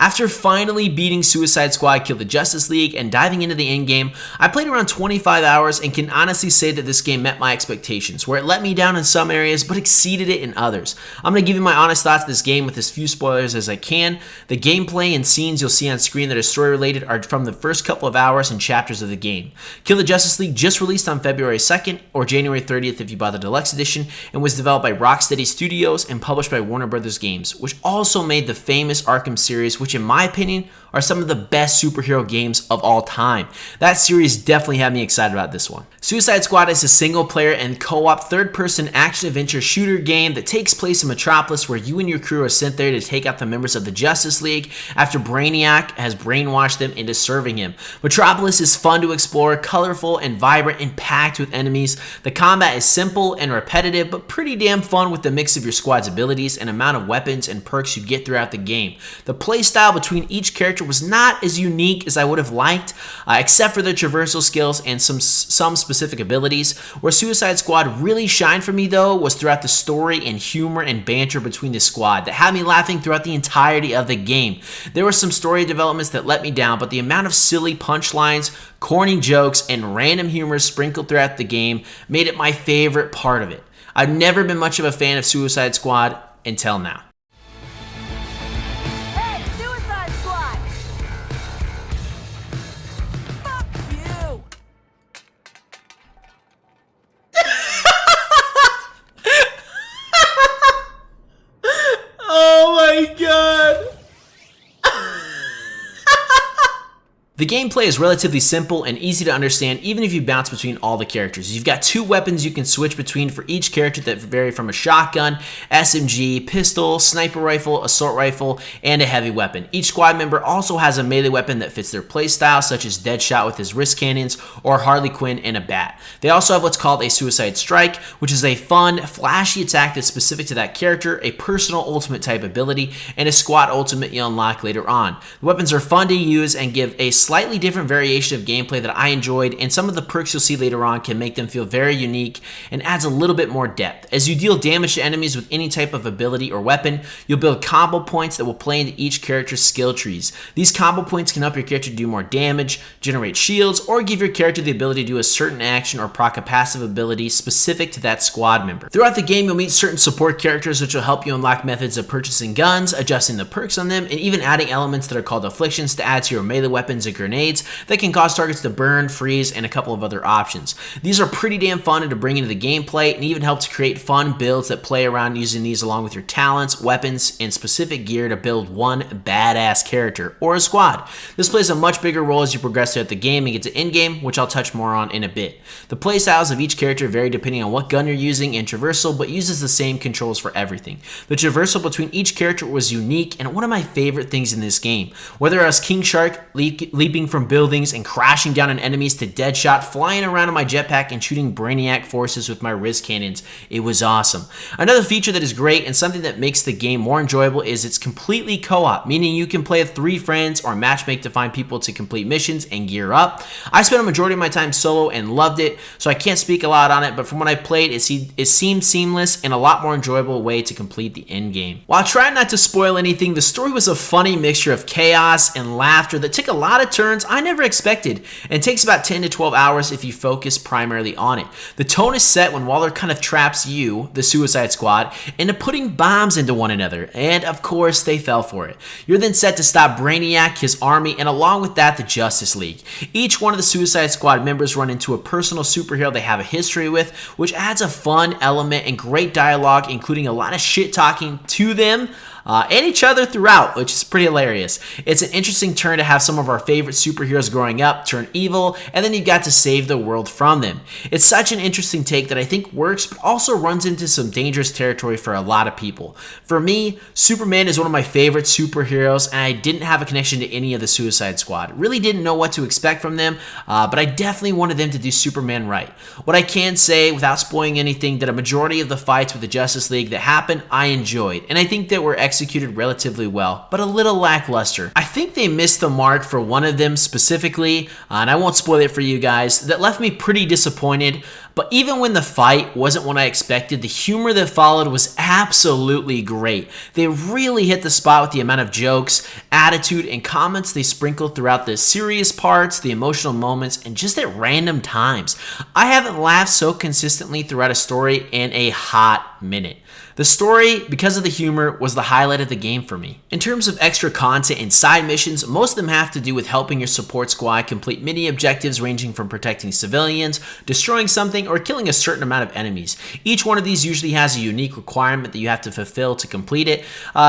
After finally beating Suicide Squad, Kill the Justice League, and diving into the endgame, I played around 25 hours and can honestly say that this game met my expectations, where it let me down in some areas but exceeded it in others. I'm going to give you my honest thoughts on this game with as few spoilers as I can. The gameplay and scenes you'll see on screen that are story related are from the first couple of hours and chapters of the game. Kill the Justice League just released on February 2nd or January 30th if you bought the deluxe edition, and was developed by Rocksteady Studios and published by Warner Brothers Games, which also made the famous Arkham series, which in my opinion are some of the best superhero games of all time. That series definitely had me excited about this one. Suicide Squad is a single-player and co-op third-person action-adventure shooter game that takes place in Metropolis, where you and your crew are sent there to take out the members of the Justice League after Brainiac has brainwashed them into serving him. Metropolis is fun to explore, colorful and vibrant and packed with enemies. The combat is simple and repetitive, but pretty damn fun with the mix of your squad's abilities and amount of weapons and perks you get throughout the game. The playstyle between each character was not as unique as I would have liked, except for the traversal skills and some specific abilities. Where Suicide Squad really shined for me though was throughout the story and humor and banter between the squad that had me laughing throughout the entirety of the game. There were some story developments that let me down, but the amount of silly punchlines, corny jokes, and random humor sprinkled throughout the game made it my favorite part of it. I've never been much of a fan of Suicide Squad until now. Oh my god! The gameplay is relatively simple and easy to understand even if you bounce between all the characters. You've got two weapons you can switch between for each character that vary from a shotgun, SMG, pistol, sniper rifle, assault rifle, and a heavy weapon. Each squad member also has a melee weapon that fits their playstyle, such as Deadshot with his wrist cannons or Harley Quinn and a bat. They also have what's called a Suicide Strike, which is a fun, flashy attack that's specific to that character, a personal ultimate type ability, and a squad ultimate you unlock later on. The weapons are fun to use and give a slightly different variation of gameplay that I enjoyed, and some of the perks you'll see later on can make them feel very unique and adds a little bit more depth. As you deal damage to enemies with any type of ability or weapon, you'll build combo points that will play into each character's skill trees. These combo points can help your character do more damage, generate shields, or give your character the ability to do a certain action or proc a passive ability specific to that squad member. Throughout the game, you'll meet certain support characters which will help you unlock methods of purchasing guns, adjusting the perks on them, and even adding elements that are called afflictions to add to your melee weapons and grenades that can cause targets to burn, freeze, and a couple of other options. These are pretty damn fun to bring into the gameplay and even help to create fun builds that play around using these along with your talents, weapons, and specific gear to build one badass character or a squad. This plays a much bigger role as you progress throughout the game and get to endgame, which I'll touch more on in a bit. The playstyles of each character vary depending on what gun you're using and traversal, but uses the same controls for everything. The traversal between each character was unique and one of my favorite things in this game. Whether I was King Shark leaping from buildings and crashing down on enemies to Deadshot, flying around on my jetpack and shooting Brainiac forces with my wrist cannons, it was awesome. Another feature that is great and something that makes the game more enjoyable is it's completely co-op, meaning you can play with 3 friends or matchmake to find people to complete missions and gear up. I spent a majority of my time solo and loved it, so I can't speak a lot on it, but from what I played, it seemed seamless and a lot more enjoyable way to complete the end game. While trying not to spoil anything, the story was a funny mixture of chaos and laughter that took a lot of turns I never expected, and takes about 10 to 12 hours if you focus primarily on it. The tone is set when Waller kind of traps you, the Suicide Squad, into putting bombs into one another, and of course they fell for it. You're then set to stop Brainiac, his army, and along with that the Justice League. Each one of the Suicide Squad members run into a personal superhero they have a history with, which adds a fun element and great dialogue, including a lot of shit talking to them and each other throughout, which is pretty hilarious. It's an interesting turn to have some of our favorite superheroes growing up turn evil, and then you got to save the world from them. It's such an interesting take that I think works, but also runs into some dangerous territory for a lot of people. For me, Superman is one of my favorite superheroes, and I didn't have a connection to any of the Suicide Squad. Really didn't know what to expect from them, but I definitely wanted them to do Superman right. What I can say, without spoiling anything, that a majority of the fights with the Justice League that happened, I enjoyed, and I think that were executed relatively well, but a little lackluster. I think they missed the mark for one of them specifically, and I won't spoil it for you guys, that left me pretty disappointed. But even when the fight wasn't what I expected, the humor that followed was absolutely great. They really hit the spot with the amount of jokes, attitude, and comments they sprinkled throughout the serious parts, the emotional moments, and just at random times. I haven't laughed so consistently throughout a story in a hot minute. The story, because of the humor, was the highlight of the game for me. In terms of extra content and side missions, most of them have to do with helping your support squad complete mini objectives ranging from protecting civilians, destroying something, or killing a certain amount of enemies. Each one of these usually has a unique requirement that you have to fulfill to complete it,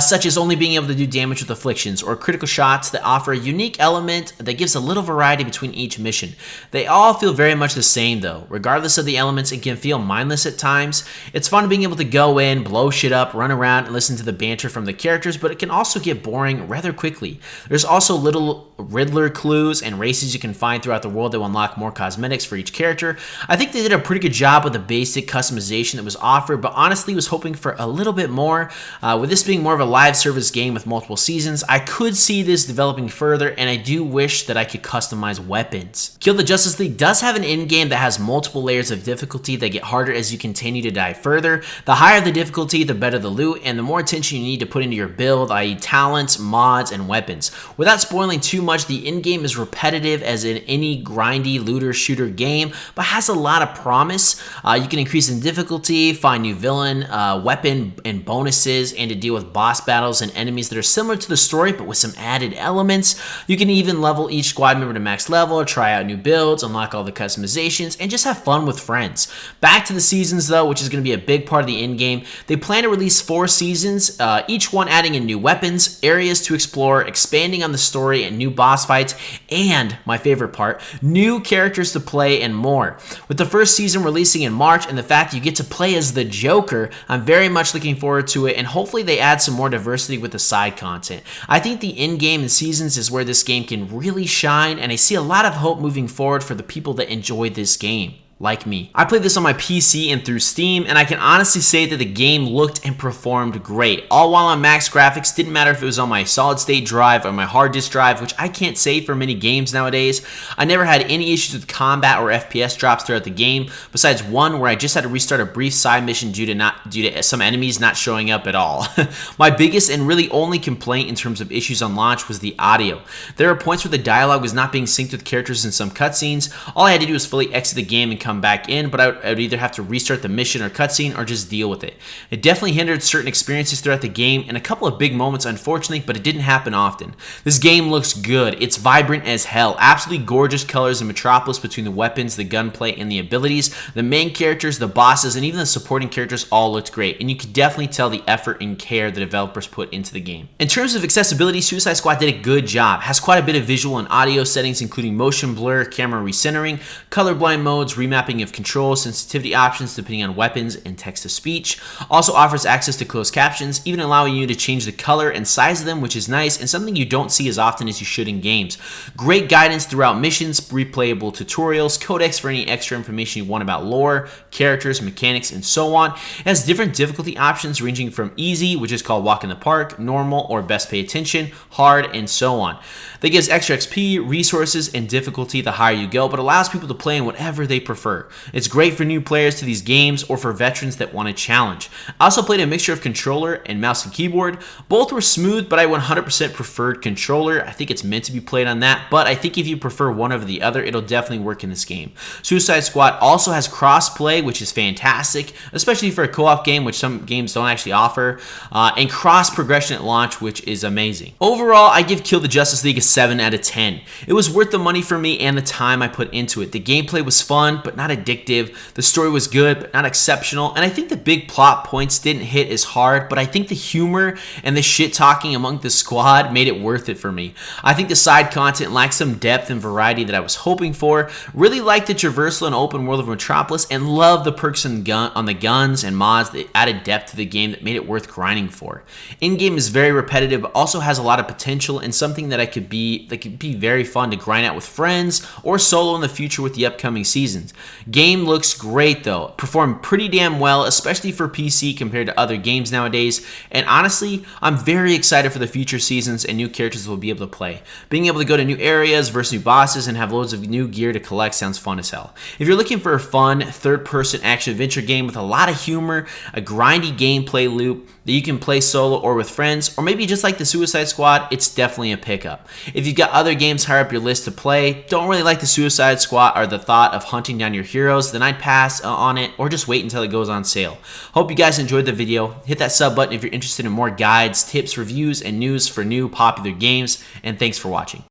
such as only being able to do damage with afflictions, or critical shots that offer a unique element that gives a little variety between each mission. They all feel very much the same though. Regardless of the elements, it can feel mindless at times. It's fun being able to go in, blow shit up, run around, and listen to the banter from the characters, but it can also get boring rather quickly. There's also little Riddler clues and races you can find throughout the world that will unlock more cosmetics for each character. I think they did a pretty good job with the basic customization that was offered, but honestly was hoping for a little bit more. With this being more of a live service game with multiple seasons, I could see this developing further, and I do wish that I could customize weapons. Kill the Justice League does have an endgame that has multiple layers of difficulty that get harder as you continue to dive further. The higher the difficulty, the better the loot, and the more attention you need to put into your build, i.e. talents, mods, and weapons. Without spoiling too much, the endgame is repetitive as in any grindy looter shooter game, but has a lot of promise. You can increase in difficulty, find new villain, weapon, and bonuses, and to deal with boss battles and enemies that are similar to the story, but with some added elements. You can even level each squad member to max level, or try out new builds, unlock all the customizations, and just have fun with friends. Back to the seasons though, which is going to be a big part of the endgame. They plan to release 4 seasons, each one adding in new weapons, areas to explore, expanding on the story, and new boss fights, and, my favorite part, new characters to play and more. With the first season releasing in March and the fact you get to play as the Joker, I'm very much looking forward to it, and hopefully they add some more diversity with the side content. I think the endgame and seasons is where this game can really shine, and I see a lot of hope moving forward for the people that enjoy this game. Like me. I played this on my PC and through Steam, and I can honestly say that the game looked and performed great. All while on max graphics, didn't matter if it was on my solid state drive or my hard disk drive, which I can't say for many games nowadays. I never had any issues with combat or FPS drops throughout the game, besides one where I just had to restart a brief side mission due to some enemies not showing up at all. My biggest and really only complaint in terms of issues on launch was the audio. There are points where the dialogue was not being synced with characters in some cutscenes. All I had to do was fully exit the game and come back in, but I would either have to restart the mission or cutscene or just deal with it. It definitely hindered certain experiences throughout the game and a couple of big moments, unfortunately, but it didn't happen often. This game looks good. It's vibrant as hell. Absolutely gorgeous colors in Metropolis between the weapons, the gunplay, and the abilities. The main characters, the bosses, and even the supporting characters all looked great, and you could definitely tell the effort and care the developers put into the game. In terms of accessibility, Suicide Squad did a good job. Has quite a bit of visual and audio settings, including motion blur, camera recentering, colorblind modes, remapping of control, sensitivity options depending on weapons, and text-to-speech. Also offers access to closed captions, even allowing you to change the color and size of them, which is nice and something you don't see as often as you should in games. Great guidance throughout missions, replayable tutorials, codex for any extra information you want about lore, characters, mechanics, and so on. It has different difficulty options ranging from easy, which is called walk in the park, normal, or best pay attention, hard, and so on. That gives extra XP, resources, and difficulty the higher you go, but allows people to play in whatever they prefer. It's great for new players to these games or for veterans that want a challenge. I also played a mixture of controller and mouse and keyboard. Both were smooth, but I 100% preferred controller. I think it's meant to be played on that, but I think if you prefer one over the other, it'll definitely work in this game. Suicide Squad also has cross-play, which is fantastic, especially for a co-op game, which some games don't actually offer, and cross-progression at launch, which is amazing. Overall, I give Kill the Justice League a 7 out of 10. It was worth the money for me and the time I put into it. The gameplay was fun, but not addictive. The story was good, but not exceptional. And I think the big plot points didn't hit as hard, but I think the humor and the shit talking among the squad made it worth it for me. I think the side content lacked some depth and variety that I was hoping for. Really liked the traversal and open world of Metropolis, and loved the perks on the guns and mods that added depth to the game that made it worth grinding for. In-game is very repetitive, but also has a lot of potential and something that could be very fun to grind out with friends or solo in the future with the upcoming seasons. Game looks great though, performed pretty damn well, especially for PC compared to other games nowadays, and honestly, I'm very excited for the future seasons and new characters we'll be able to play. Being able to go to new areas versus new bosses and have loads of new gear to collect sounds fun as hell. If you're looking for a fun, third-person action-adventure game with a lot of humor, a grindy gameplay loop that you can play solo or with friends, or maybe just like the Suicide Squad, it's definitely a pickup. If you've got other games higher up your list to play, don't really like the Suicide Squad or the thought of hunting down your heroes, then I'd pass on it or just wait until it goes on sale. Hope you guys enjoyed the video. Hit that sub button if you're interested in more guides, tips, reviews, and news for new popular games, and thanks for watching.